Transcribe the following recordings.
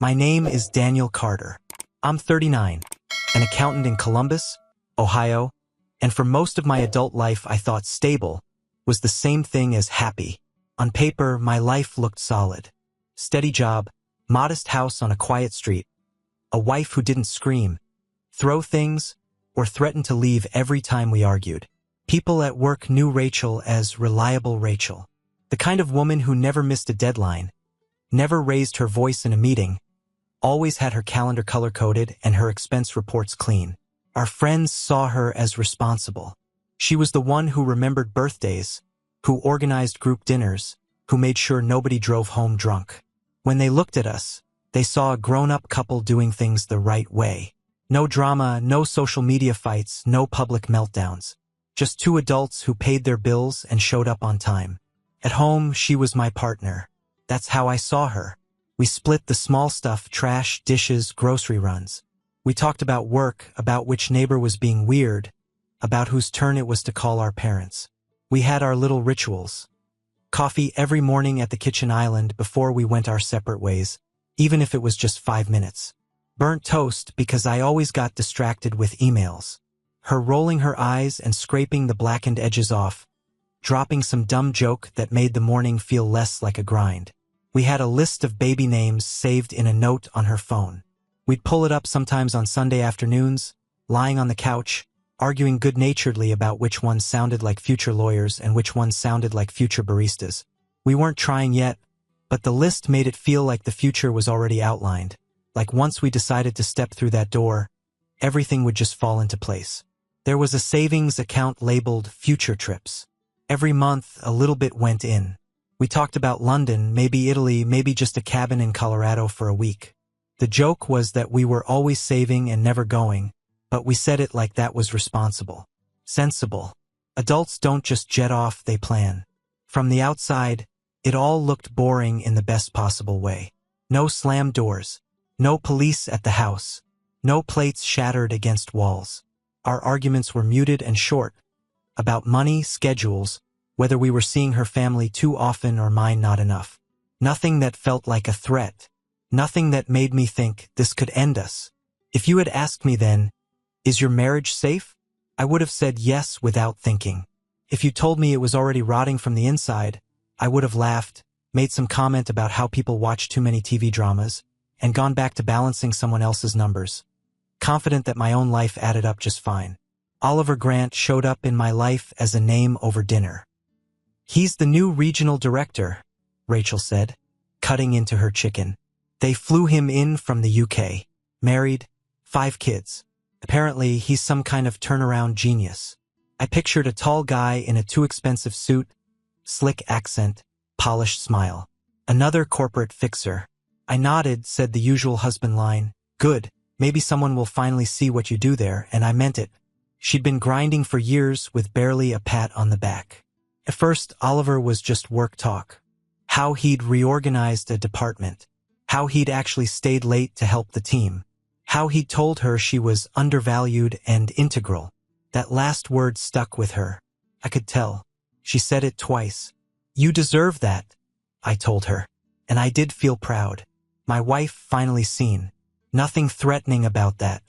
My name is Daniel Carter. I'm 39, an accountant in Columbus, Ohio, and for most of my adult life I thought stable was the same thing as happy. On paper, my life looked solid. Steady job, modest house on a quiet street, a wife who didn't scream, throw things, or threaten to leave every time we argued. People at work knew Rachel as reliable Rachel, the kind of woman who never missed a deadline, never raised her voice in a meeting, always had her calendar color-coded and her expense reports clean. Our friends saw her as responsible. She was the one who remembered birthdays, who organized group dinners, who made sure nobody drove home drunk. When they looked at us, they saw a grown-up couple doing things the right way. No drama, no social media fights, no public meltdowns. Just two adults who paid their bills and showed up on time. At home, she was my partner. That's how I saw her. We split the small stuff, trash, dishes, grocery runs. We talked about work, about which neighbor was being weird, about whose turn it was to call our parents. We had our little rituals. Coffee every morning at the kitchen island before we went our separate ways, even if it was just 5 minutes. Burnt toast because I always got distracted with emails. Her rolling her eyes and scraping the blackened edges off, dropping some dumb joke that made the morning feel less like a grind. We had a list of baby names saved in a note on her phone. We'd pull it up sometimes on Sunday afternoons, lying on the couch, arguing good-naturedly about which ones sounded like future lawyers and which ones sounded like future baristas. We weren't trying yet, but the list made it feel like the future was already outlined. Like once we decided to step through that door, everything would just fall into place. There was a savings account labeled Future Trips. Every month, a little bit went in. We talked about London, maybe Italy, maybe just a cabin in Colorado for a week. The joke was that we were always saving and never going, but we said it like that was responsible. Sensible. Adults don't just jet off, they plan. From the outside, it all looked boring in the best possible way. No slammed doors. No police at the house. No plates shattered against walls. Our arguments were muted and short. About money, schedules, whether we were seeing her family too often or mine not enough. Nothing that felt like a threat. Nothing that made me think this could end us. If you had asked me then, is your marriage safe? I would have said yes without thinking. If you told me it was already rotting from the inside, I would have laughed, made some comment about how people watch too many TV dramas, and gone back to balancing someone else's numbers, confident that my own life added up just fine. Oliver Grant showed up in my life as a name over dinner. He's the new regional director, Rachel said, cutting into her chicken. They flew him in from the UK. Married, 5 kids. Apparently, he's some kind of turnaround genius. I pictured a tall guy in a too expensive suit, slick accent, polished smile. Another corporate fixer. I nodded, said the usual husband line. Good, maybe someone will finally see what you do there, and I meant it. She'd been grinding for years with barely a pat on the back. At first, Oliver was just work talk. How he'd reorganized a department. How he'd actually stayed late to help the team. How he'd told her she was undervalued and integral. That last word stuck with her. I could tell. She said it twice. You deserve that, I told her. And I did feel proud. My wife finally seen. Nothing threatening about that.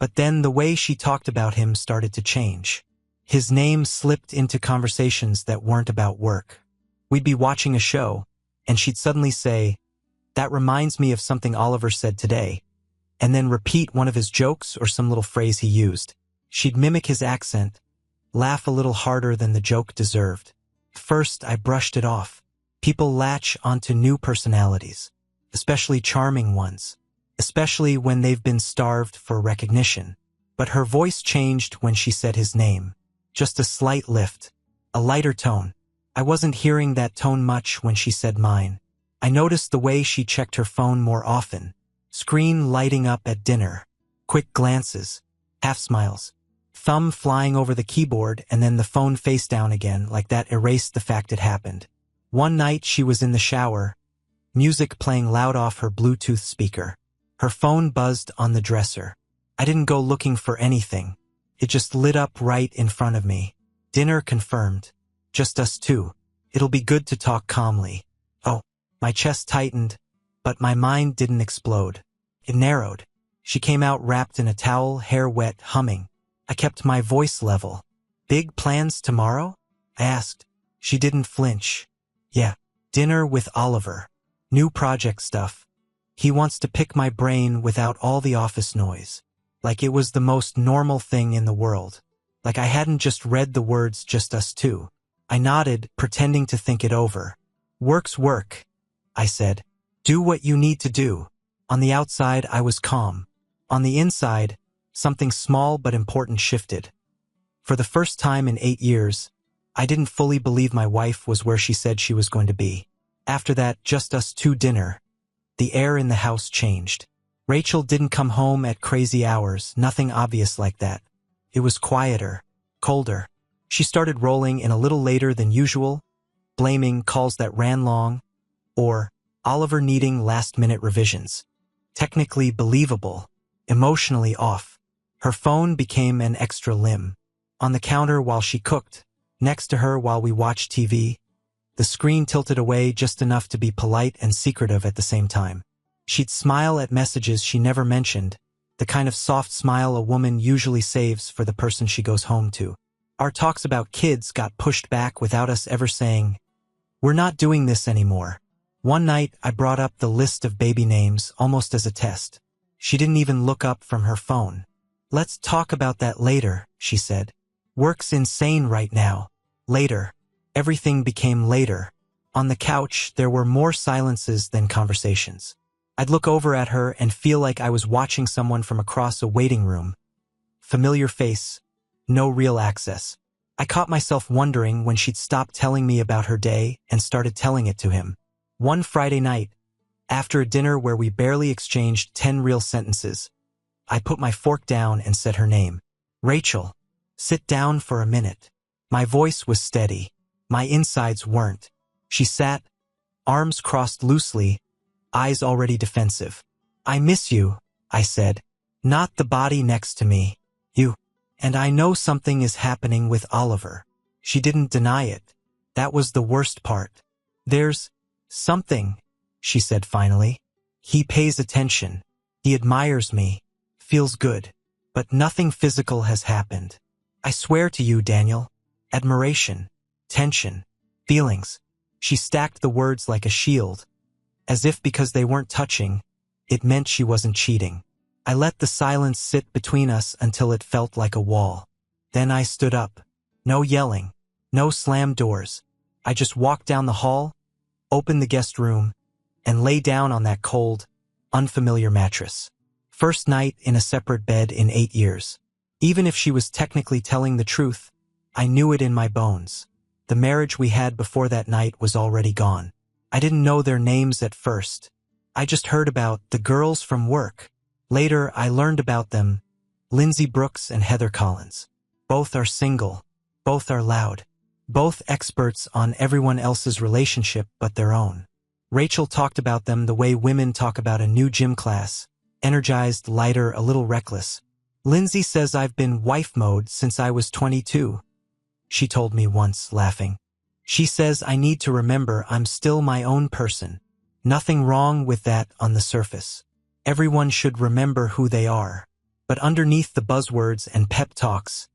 But then the way she talked about him started to change. His name slipped into conversations that weren't about work. We'd be watching a show, and she'd suddenly say, "That reminds me of something Oliver said today," and then repeat one of his jokes or some little phrase he used. She'd mimic his accent, laugh a little harder than the joke deserved. First, I brushed it off. People latch onto new personalities, especially charming ones, especially when they've been starved for recognition. But her voice changed when she said his name. Just a slight lift, a lighter tone. I wasn't hearing that tone much when she said mine. I noticed the way she checked her phone more often. Screen lighting up at dinner. Quick glances. Half smiles. Thumb flying over the keyboard and then the phone face down again like that erased the fact it happened. One night she was in the shower, music playing loud off her Bluetooth speaker. Her phone buzzed on the dresser. I didn't go looking for anything. It just lit up right in front of me. Dinner confirmed. Just us two. It'll be good to talk calmly. Oh, my chest tightened. But my mind didn't explode. It narrowed. She came out wrapped in a towel, hair wet, humming. I kept my voice level. "Big plans tomorrow?" I asked. She didn't flinch. "Yeah, dinner with Oliver. New project stuff. He wants to pick my brain without all the office noise." Like it was the most normal thing in the world. Like I hadn't just read the words "just us two." I nodded, pretending to think it over. "Work's work," I said. "Do what you need to do." On the outside, I was calm. On the inside, something small but important shifted. For the first time in 8 years, I didn't fully believe my wife was where she said she was going to be. After that just us two dinner, the air in the house changed. Rachel didn't come home at crazy hours, nothing obvious like that. It was quieter, colder. She started rolling in a little later than usual, blaming calls that ran long, or Oliver needing last-minute revisions. Technically believable, emotionally off. Her phone became an extra limb. On the counter while she cooked, next to her while we watched TV, the screen tilted away just enough to be polite and secretive at the same time. She'd smile at messages she never mentioned, the kind of soft smile a woman usually saves for the person she goes home to. Our talks about kids got pushed back without us ever saying, "We're not doing this anymore." One night, I brought up the list of baby names almost as a test. She didn't even look up from her phone. "Let's talk about that later," she said. "Work's insane right now." Later. Everything became later. On the couch, there were more silences than conversations. I'd look over at her and feel like I was watching someone from across a waiting room. Familiar face, no real access. I caught myself wondering when she'd stop telling me about her day and started telling it to him. One Friday night, after a dinner where we barely exchanged 10 real sentences, I put my fork down and said her name. "Rachel, sit down for a minute." My voice was steady. My insides weren't. She sat, arms crossed loosely, eyes already defensive. "I miss you," I said. "Not the body next to me. You. And I know something is happening with Oliver." She didn't deny it. That was the worst part. "There's something," she said finally. "He pays attention. He admires me. Feels good. But nothing physical has happened. I swear to you, Daniel. Admiration. Tension. Feelings." She stacked the words like a shield, as if because they weren't touching, it meant she wasn't cheating. I let the silence sit between us until it felt like a wall. Then I stood up. No yelling. No slammed doors. I just walked down the hall, opened the guest room, and lay down on that cold, unfamiliar mattress. First night in a separate bed in 8 years. Even if she was technically telling the truth, I knew it in my bones. The marriage we had before that night was already gone. I didn't know their names at first. I just heard about the girls from work. Later, I learned about them, Lindsay Brooks and Heather Collins. Both are single. Both are loud. Both experts on everyone else's relationship but their own. Rachel talked about them the way women talk about a new gym class. Energized, lighter, a little reckless. "Lindsay says I've been wife mode since I was 22. She told me once, laughing. "She says I need to remember I'm still my own person. Nothing wrong with that on the surface. Everyone should remember who they are." But underneath the buzzwords and pep talks,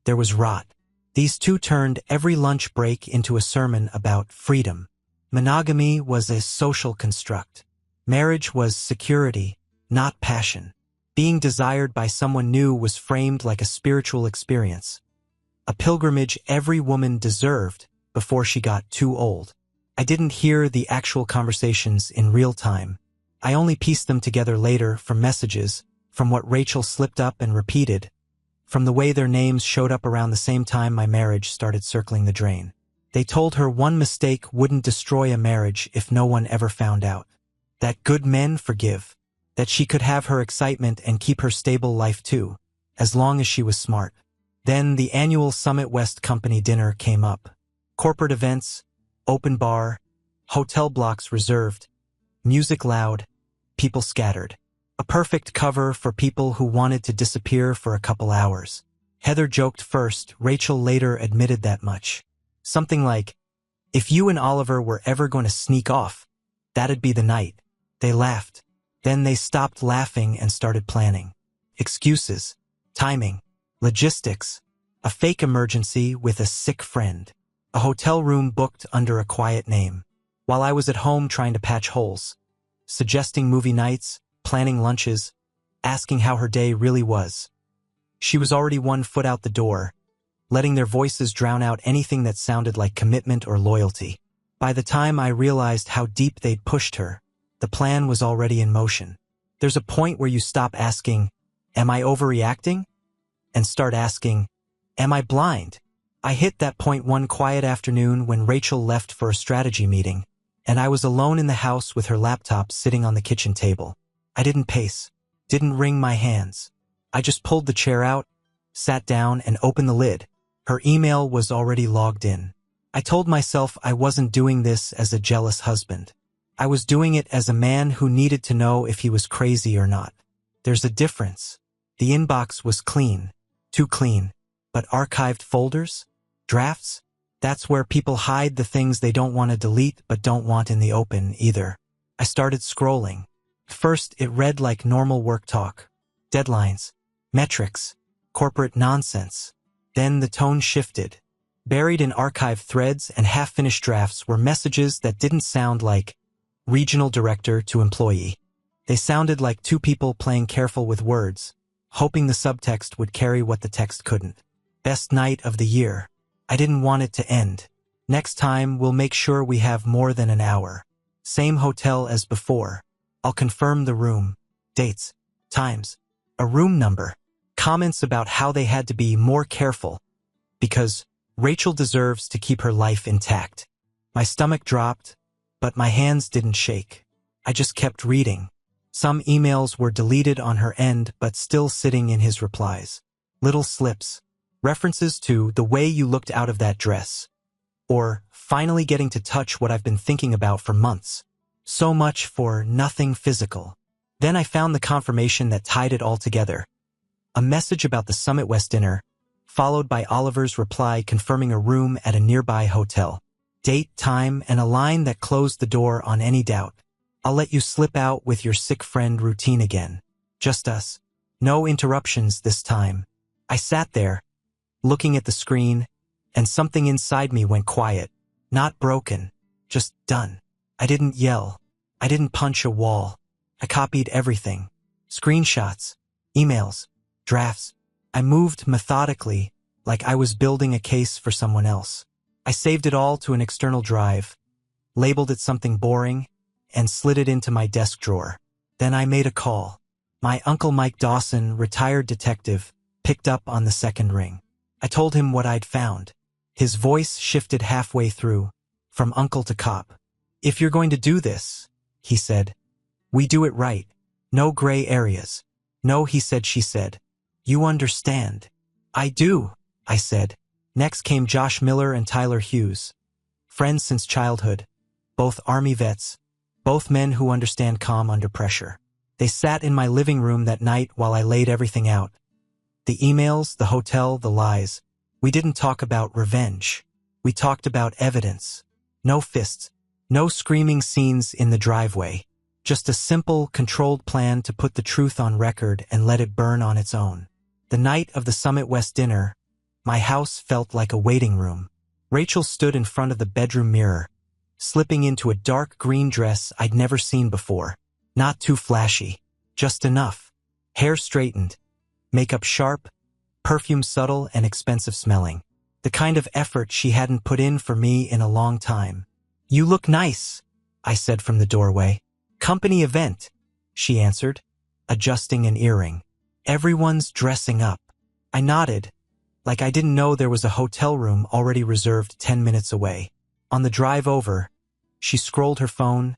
there was rot. These two turned every lunch break into a sermon about freedom. Monogamy was a social construct. Marriage was security, not passion. Being desired by someone new was framed like a spiritual experience. A pilgrimage every woman deserved before she got too old. I didn't hear the actual conversations in real time. I only pieced them together later from messages, from what Rachel slipped up and repeated, from the way their names showed up around the same time my marriage started circling the drain. They told her one mistake wouldn't destroy a marriage if no one ever found out. That good men forgive. That she could have her excitement and keep her stable life too, as long as she was smart. Then the annual Summit West Company dinner came up. Corporate events, open bar, hotel blocks reserved, music loud, people scattered. A perfect cover for people who wanted to disappear for a couple hours. Heather joked first, Rachel later admitted that much. Something like, "If you and Oliver were ever going to sneak off, that'd be the night." They laughed. Then they stopped laughing and started planning. Excuses, timing, logistics, a fake emergency with a sick friend, a hotel room booked under a quiet name, while I was at home trying to patch holes, suggesting movie nights, planning lunches, asking how her day really was. She was already 1 foot out the door, letting their voices drown out anything that sounded like commitment or loyalty. By the time I realized how deep they'd pushed her, the plan was already in motion. There's a point where you stop asking, "Am I overreacting?" and start asking, "Am I blind?" I hit that point one quiet afternoon when Rachel left for a strategy meeting, and I was alone in the house with her laptop sitting on the kitchen table. I didn't pace, didn't wring my hands. I just pulled the chair out, sat down, and opened the lid. Her email was already logged in. I told myself I wasn't doing this as a jealous husband. I was doing it as a man who needed to know if he was crazy or not. There's a difference. The inbox was clean, too clean, but archived folders? Drafts? That's where people hide the things they don't want to delete but don't want in the open either. I started scrolling. First, it read like normal work talk. Deadlines, metrics, corporate nonsense. Then the tone shifted. Buried in archived threads and half-finished drafts were messages that didn't sound like regional director to employee. They sounded like two people playing careful with words, hoping the subtext would carry what the text couldn't. Best night of the year. I didn't want it to end. Next time, we'll make sure we have more than an hour. Same hotel as before. I'll confirm the room, dates, times, a room number. Comments about how they had to be more careful because Rachel deserves to keep her life intact. My stomach dropped, but my hands didn't shake. I just kept reading. Some emails were deleted on her end but still sitting in his replies. Little slips. References to the way you looked out of that dress. Or finally getting to touch what I've been thinking about for months. So much for nothing physical. Then I found the confirmation that tied it all together. A message about the Summit West dinner, followed by Oliver's reply confirming a room at a nearby hotel. Date, time, and a line that closed the door on any doubt. I'll let you slip out with your sick friend routine again. Just us. No interruptions this time. I sat there, looking at the screen, and something inside me went quiet. Not broken, just done. I didn't yell. I didn't punch a wall. I copied everything. Screenshots, emails, drafts. I moved methodically, like I was building a case for someone else. I saved it all to an external drive, labeled it something boring, and slid it into my desk drawer. Then I made a call. My Uncle Mike Dawson, retired detective, picked up on the second ring. I told him what I'd found. His voice shifted halfway through, from uncle to cop. "If you're going to do this," he said, "we do it right. No gray areas. No he said, she said. You understand." "I do," I said. Next came Josh Miller and Tyler Hughes. Friends since childhood. Both Army vets. Both men who understand calm under pressure. They sat in my living room that night while I laid everything out. The emails, the hotel, the lies. We didn't talk about revenge. We talked about evidence. No fists. No screaming scenes in the driveway. Just a simple, controlled plan to put the truth on record and let it burn on its own. The night of the Summit West dinner, my house felt like a waiting room. Rachel stood in front of the bedroom mirror, slipping into a dark green dress I'd never seen before. Not too flashy, just enough. Hair straightened, makeup sharp, perfume subtle and expensive smelling. The kind of effort she hadn't put in for me in a long time. "You look nice," I said from the doorway. "Company event," she answered, adjusting an earring. "Everyone's dressing up." I nodded, like I didn't know there was a hotel room already reserved 10 minutes away. On the drive over, she scrolled her phone,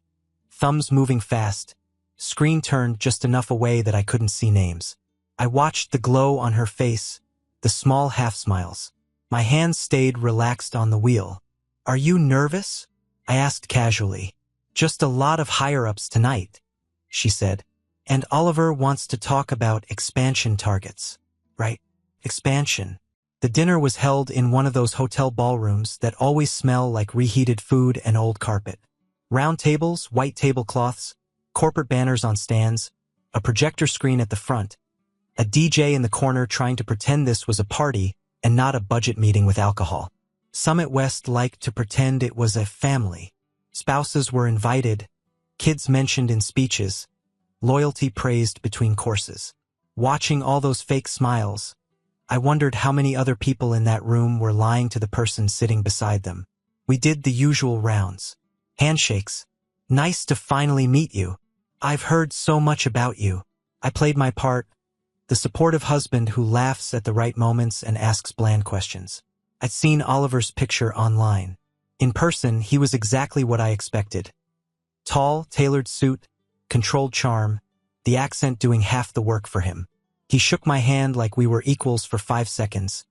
thumbs moving fast, screen turned just enough away that I couldn't see names. I watched the glow on her face, the small half-smiles. My hands stayed relaxed on the wheel. "Are you nervous?" I asked casually. "Just a lot of higher-ups tonight," she said. "And Oliver wants to talk about expansion targets." Right, expansion. The dinner was held in one of those hotel ballrooms that always smell like reheated food and old carpet. Round tables, white tablecloths, Corporate banners on stands, a projector screen at the front, a DJ in the corner trying to pretend this was a party and not a budget meeting with alcohol. Summit West liked to pretend it was a family. Spouses were invited, kids mentioned in speeches, loyalty praised between courses. Watching all those fake smiles, I wondered how many other people in that room were lying to the person sitting beside them. We did the usual rounds. Handshakes. Nice to finally meet you. I've heard so much about you. I played my part, the supportive husband who laughs at the right moments and asks bland questions. I'd seen Oliver's picture online. In person, he was exactly what I expected. Tall, tailored suit, controlled charm, the accent doing half the work for him. He shook my hand like we were equals for 5 seconds,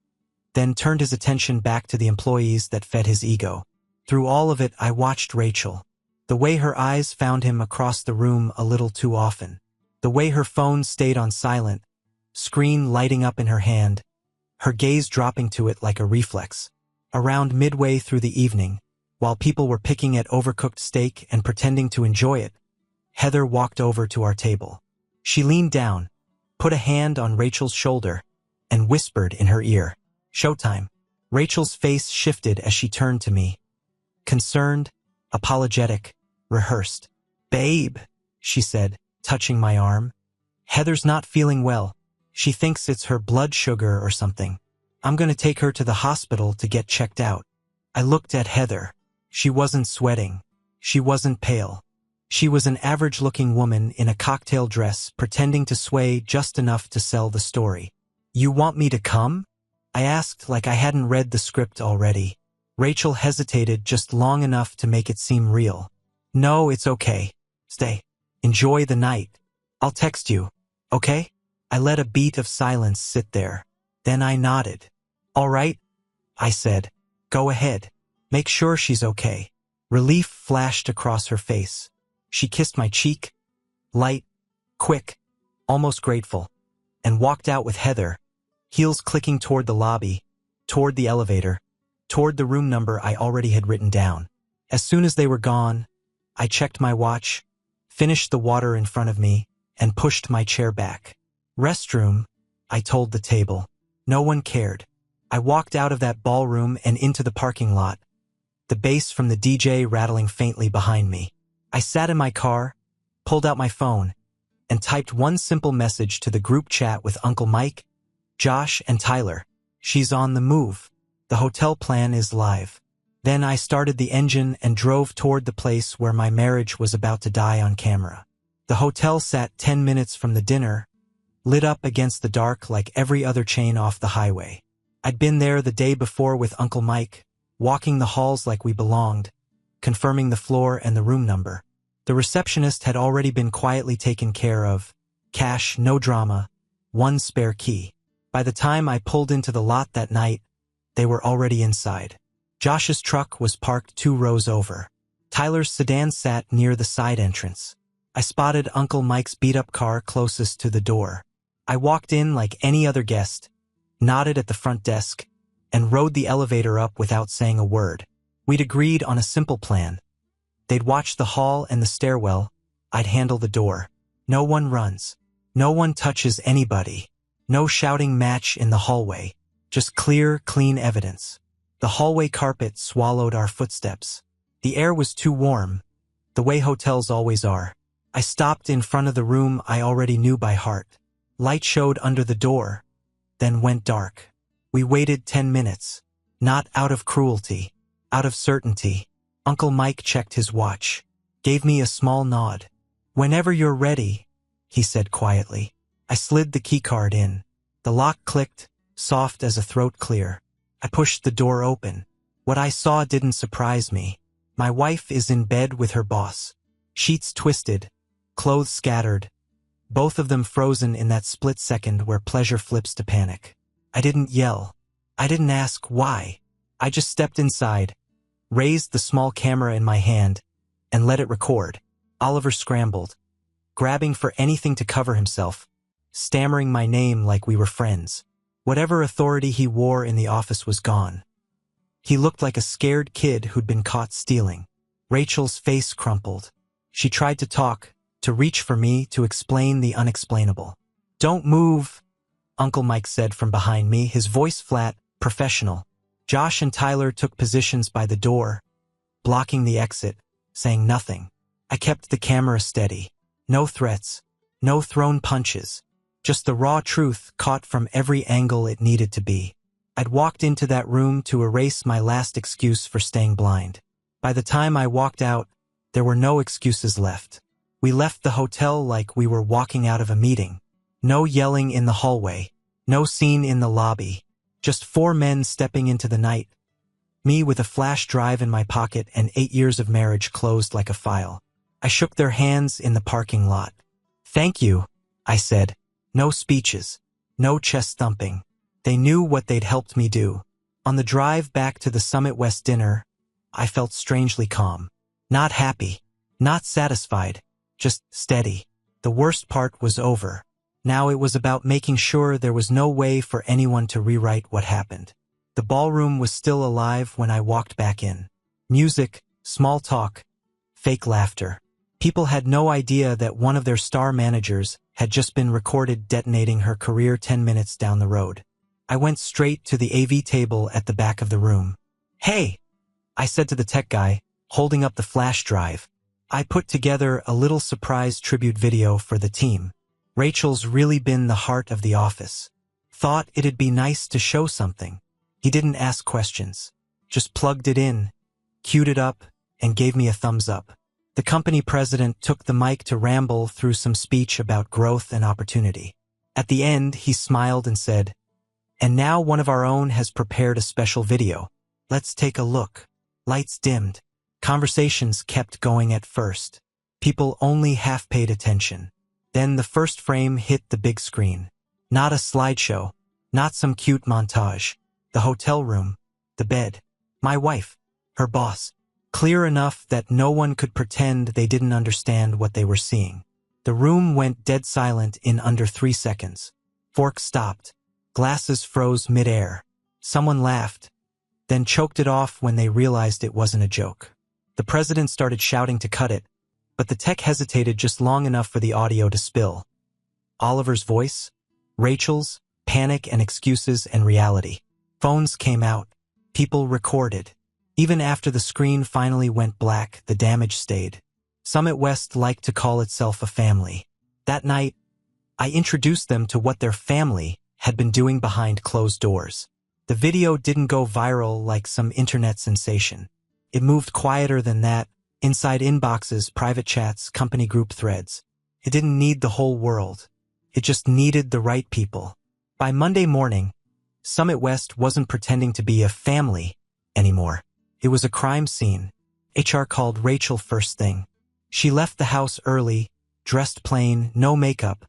then turned his attention back to the employees that fed his ego. Through all of it, I watched Rachel. The way her eyes found him across the room a little too often. The way her phone stayed on silent, screen lighting up in her hand, her gaze dropping to it like a reflex. Around midway through the evening, while people were picking at overcooked steak and pretending to enjoy it, Heather walked over to our table. She leaned down, put a hand on Rachel's shoulder, and whispered in her ear, "Showtime." Rachel's face shifted as she turned to me. Concerned, apologetic, rehearsed. "Babe," she said, touching my arm. "Heather's not feeling well. She thinks it's her blood sugar or something. I'm going to take her to the hospital to get checked out." I looked at Heather. She wasn't sweating. She wasn't pale. She was an average-looking woman in a cocktail dress pretending to sway just enough to sell the story. "You want me to come?" I asked like I hadn't read the script already. Rachel hesitated just long enough to make it seem real. "No, it's okay. Stay. Enjoy the night. I'll text you, okay?" I let a beat of silence sit there. Then I nodded. "All right," I said. "Go ahead. Make sure she's okay." Relief flashed across her face. She kissed my cheek, light, quick, almost grateful, and walked out with Heather, heels clicking toward the lobby, toward the elevator, toward the room number I already had written down. As soon as they were gone, I checked my watch, finished the water in front of me, and pushed my chair back. "Restroom," I told the table. No one cared. I walked out of that ballroom and into the parking lot, the bass from the DJ rattling faintly behind me. I sat in my car, pulled out my phone, and typed one simple message to the group chat with Uncle Mike, Josh, and Tyler. "She's on the move. The hotel plan is live." Then I started the engine and drove toward the place where my marriage was about to die on camera. The hotel sat 10 minutes from the dinner, lit up against the dark like every other chain off the highway. I'd been there the day before with Uncle Mike, walking the halls like we belonged, confirming the floor and the room number. The receptionist had already been quietly taken care of. Cash, no drama, one spare key. By the time I pulled into the lot that night, they were already inside. Josh's truck was parked 2 rows over. Tyler's sedan sat near the side entrance. I spotted Uncle Mike's beat-up car closest to the door. I walked in like any other guest, nodded at the front desk, and rode the elevator up without saying a word. We'd agreed on a simple plan. They'd watch the hall and the stairwell. I'd handle the door. No one runs. No one touches anybody. No shouting match in the hallway. Just clear, clean evidence. The hallway carpet swallowed our footsteps. The air was too warm, the way hotels always are. I stopped in front of the room I already knew by heart. Light showed under the door, then went dark. We waited 10 minutes. Not out of cruelty, out of certainty. Uncle Mike checked his watch, gave me a small nod. "Whenever you're ready," he said quietly. I slid the keycard in. The lock clicked, soft as a throat clear. I pushed the door open. What I saw didn't surprise me. My wife is in bed with her boss. Sheets twisted, clothes scattered, both of them frozen in that split second where pleasure flips to panic. I didn't yell. I didn't ask why. I just stepped inside, raised the small camera in my hand, and let it record. Oliver scrambled, grabbing for anything to cover himself, stammering my name like we were friends. Whatever authority he wore in the office was gone. He looked like a scared kid who'd been caught stealing. Rachel's face crumpled. She tried to talk, to reach for me to explain the unexplainable. "Don't move," Uncle Mike said from behind me, his voice flat, professional. Josh and Tyler took positions by the door, blocking the exit, saying nothing. I kept the camera steady. No threats, no thrown punches, just the raw truth caught from every angle it needed to be. I'd walked into that room to erase my last excuse for staying blind. By the time I walked out, there were no excuses left. We left the hotel like we were walking out of a meeting. No yelling in the hallway, no scene in the lobby, just 4 men stepping into the night. Me with a flash drive in my pocket and 8 years of marriage closed like a file. I shook their hands in the parking lot. "Thank you," I said. No speeches, no chest thumping. They knew what they'd helped me do. On the drive back to the Summit West dinner, I felt strangely calm. Not happy, not satisfied, just steady. The worst part was over. Now it was about making sure there was no way for anyone to rewrite what happened. The ballroom was still alive when I walked back in. Music, small talk, fake laughter. People had no idea that one of their star managers had just been recorded detonating her career 10 minutes down the road. I went straight to the AV table at the back of the room. "Hey," I said to the tech guy, holding up the flash drive. I put together a little surprise tribute video for the team. Rachel's really been the heart of the office. Thought it'd be nice to show something. He didn't ask questions. Just plugged it in, queued it up, and gave me a thumbs up. The company president took the mic to ramble through some speech about growth and opportunity. At the end, he smiled and said, "And now one of our own has prepared a special video. Let's take a look." Lights dimmed. Conversations kept going at first. People only half paid attention. Then the first frame hit the big screen. Not a slideshow, not some cute montage. The hotel room, the bed, my wife, her boss. Clear enough that no one could pretend they didn't understand what they were seeing. The room went dead silent in under 3 seconds. Forks stopped. Glasses froze mid-air. Someone laughed, then choked it off when they realized it wasn't a joke. The president started shouting to cut it, but the tech hesitated just long enough for the audio to spill. Oliver's voice, Rachel's, panic and excuses and reality. Phones came out. People recorded. Even after the screen finally went black, the damage stayed. Summit West liked to call itself a family. That night, I introduced them to what their family had been doing behind closed doors. The video didn't go viral like some internet sensation. It moved quieter than that, inside inboxes, private chats, company group threads. It didn't need the whole world. It just needed the right people. By Monday morning, Summit West wasn't pretending to be a family anymore. It was a crime scene. HR called Rachel first thing. She left the house early, dressed plain, no makeup,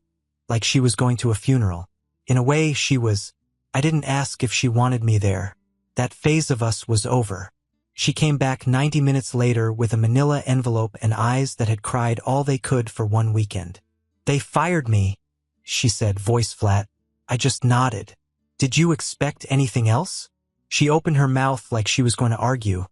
like she was going to a funeral. In a way, she was. I didn't ask if she wanted me there. That phase of us was over. She came back 90 minutes later with a manila envelope and eyes that had cried all they could for one weekend. "They fired me," she said, voice flat. I just nodded. "Did you expect anything else?" She opened her mouth like she was going to argue,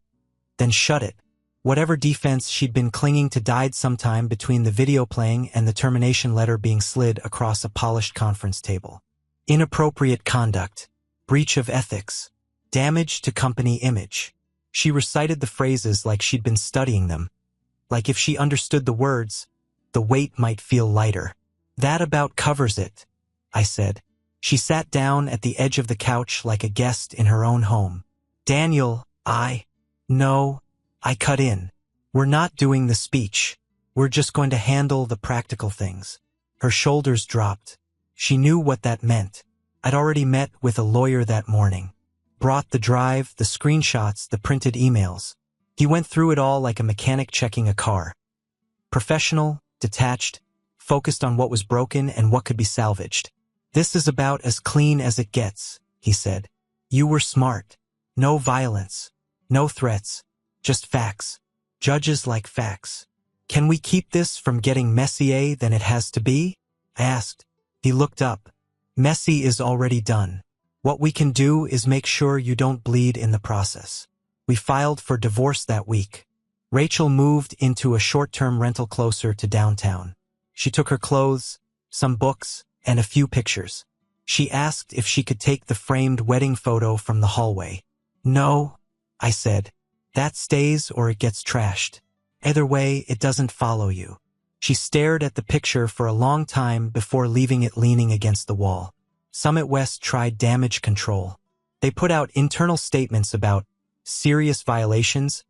then shut it. Whatever defense she'd been clinging to died sometime between the video playing and the termination letter being slid across a polished conference table. Inappropriate conduct, breach of ethics, damage to company image. She recited the phrases like she'd been studying them. Like if she understood the words, the weight might feel lighter. "That about covers it," I said. She sat down at the edge of the couch like a guest in her own home. "Daniel, No, I cut in. We're not doing the speech. We're just going to handle the practical things." Her shoulders dropped. She knew what that meant. I'd already met with a lawyer that morning. Brought the drive, the screenshots, the printed emails. He went through it all like a mechanic checking a car. Professional, detached, focused on what was broken and what could be salvaged. "This is about as clean as it gets," he said. "You were smart. No violence. No threats. Just facts. Judges like facts. Can we keep this from getting messier than it has to be?" I asked. He looked up. "Messy is already done. What we can do is make sure you don't bleed in the process." We filed for divorce that week. Rachel moved into a short-term rental closer to downtown. She took her clothes, some books, and a few pictures. She asked if she could take the framed wedding photo from the hallway. No, I said. That stays or it gets trashed. Either way, it doesn't follow you. She stared at the picture for a long time before leaving it leaning against the wall. Summit West tried damage control. They put out internal statements about serious violations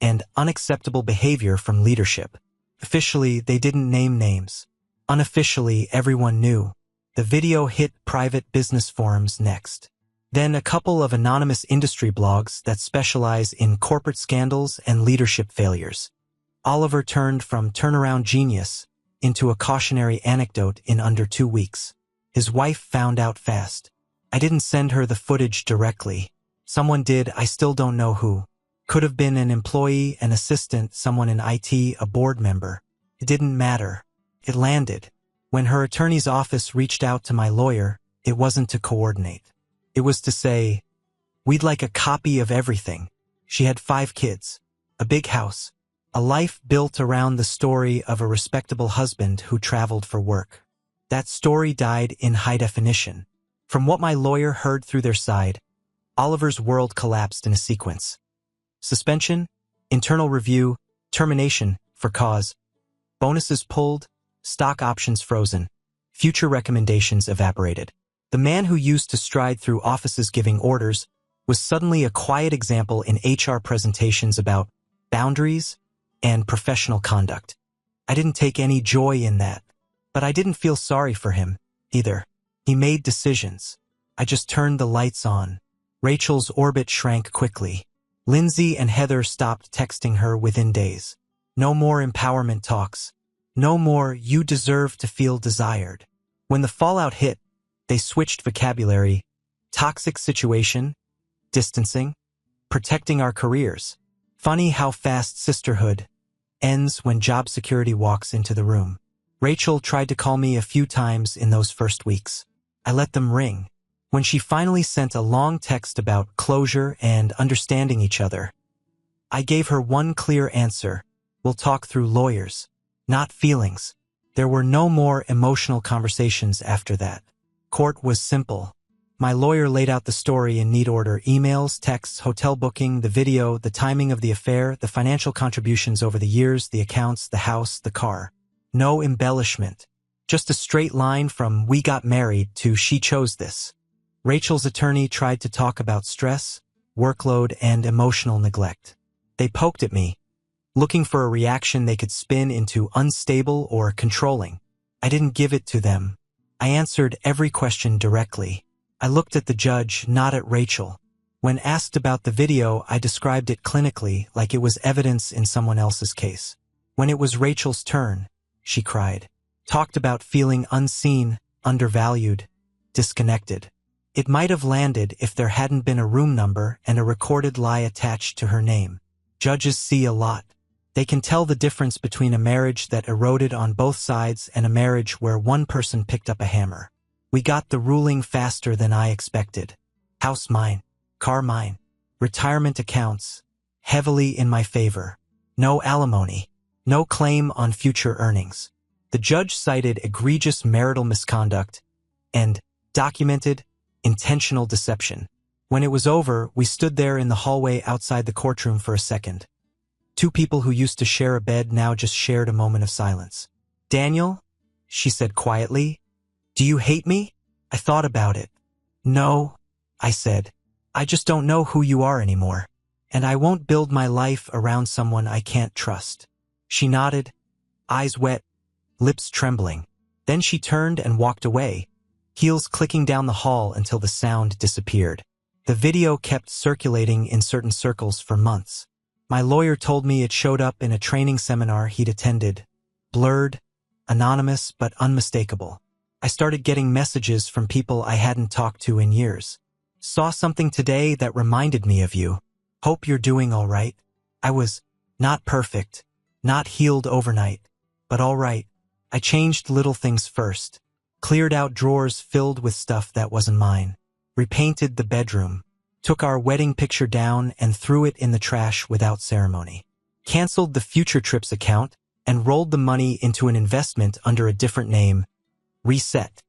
and unacceptable behavior from leadership. Officially, they didn't name names. Unofficially, everyone knew. The video hit private business forums next. Then a couple of anonymous industry blogs that specialize in corporate scandals and leadership failures. Oliver turned from turnaround genius into a cautionary anecdote in under 2 weeks. His wife found out fast. I didn't send her the footage directly. Someone did, I still don't know who. Could have been an employee, an assistant, someone in IT, a board member. It didn't matter. It landed. When her attorney's office reached out to my lawyer, it wasn't to coordinate. It was to say, we'd like a copy of everything. She had 5 kids, a big house, a life built around the story of a respectable husband who traveled for work. That story died in high definition. From what my lawyer heard through their side, Oliver's world collapsed in a sequence. Suspension, internal review, termination for cause, bonuses pulled, stock options frozen, future recommendations evaporated. The man who used to stride through offices giving orders was suddenly a quiet example in HR presentations about boundaries and professional conduct. I didn't take any joy in that, but I didn't feel sorry for him, either. He made decisions. I just turned the lights on. Rachel's orbit shrank quickly. Lindsay and Heather stopped texting her within days. No more empowerment talks. No more "you deserve to feel desired." When the fallout hit, they switched vocabulary. Toxic situation, distancing, protecting our careers. Funny how fast sisterhood ends when job security walks into the room. Rachel tried to call me a few times in those first weeks. I let them ring. When she finally sent a long text about closure and understanding each other, I gave her one clear answer: we'll talk through lawyers, not feelings. There were no more emotional conversations after that. Court was simple. My lawyer laid out the story in neat order: emails, texts, hotel booking, the video, the timing of the affair, the financial contributions over the years, the accounts, the house, the car. No embellishment. Just a straight line from "we got married" to "she chose this." Rachel's attorney tried to talk about stress, workload, and emotional neglect. They poked at me, looking for a reaction they could spin into unstable or controlling. I didn't give it to them. I answered every question directly. I looked at the judge, not at Rachel. When asked about the video, I described it clinically, like it was evidence in someone else's case. When it was Rachel's turn, she cried. Talked about feeling unseen, undervalued, disconnected. It might have landed if there hadn't been a room number and a recorded lie attached to her name. Judges see a lot. They can tell the difference between a marriage that eroded on both sides and a marriage where one person picked up a hammer. We got the ruling faster than I expected. House mine, car mine, retirement accounts, heavily in my favor. No alimony, no claim on future earnings. The judge cited egregious marital misconduct and documented intentional deception. When it was over, we stood there in the hallway outside the courtroom for a second. 2 people who used to share a bed now just shared a moment of silence. "Daniel," she said quietly, "do you hate me?" I thought about it. "No," I said. "I just don't know who you are anymore. And I won't build my life around someone I can't trust." She nodded, eyes wet, lips trembling. Then she turned and walked away, heels clicking down the hall until the sound disappeared. The video kept circulating in certain circles for months. My lawyer told me it showed up in a training seminar he'd attended. Blurred, anonymous, but unmistakable. I started getting messages from people I hadn't talked to in years. "Saw something today that reminded me of you. Hope you're doing all right." I was not perfect, not healed overnight, but all right. I changed little things first. Cleared out drawers filled with stuff that wasn't mine. Repainted the bedroom. Took our wedding picture down and threw it in the trash without ceremony. Canceled the future trips account and rolled the money into an investment under a different name, Reset.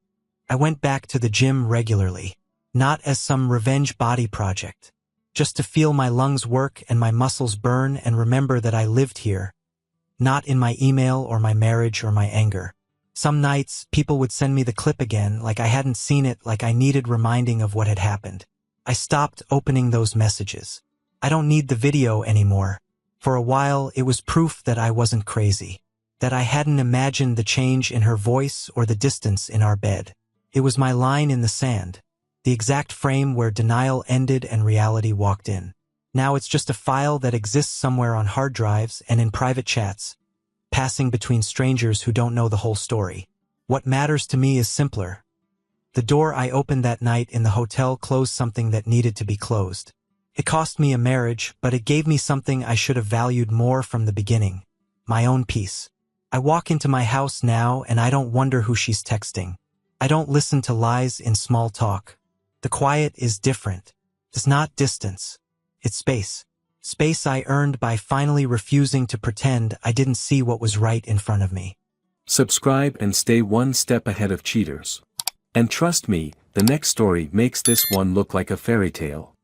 I went back to the gym regularly, not as some revenge body project, just to feel my lungs work and my muscles burn and remember that I lived here, not in my email or my marriage or my anger. Some nights, people would send me the clip again, like I hadn't seen it, like I needed reminding of what had happened. I stopped opening those messages. I don't need the video anymore. For a while, it was proof that I wasn't crazy, that I hadn't imagined the change in her voice or the distance in our bed. It was my line in the sand, the exact frame where denial ended and reality walked in. Now it's just a file that exists somewhere on hard drives and in private chats, passing between strangers who don't know the whole story. What matters to me is simpler. The door I opened that night in the hotel closed something that needed to be closed. It cost me a marriage, but it gave me something I should have valued more from the beginning: my own peace. I walk into my house now and I don't wonder who she's texting. I don't listen to lies in small talk. The quiet is different. It's not distance. It's space. Space I earned by finally refusing to pretend I didn't see what was right in front of me. Subscribe and stay one step ahead of cheaters. And trust me, the next story makes this one look like a fairy tale.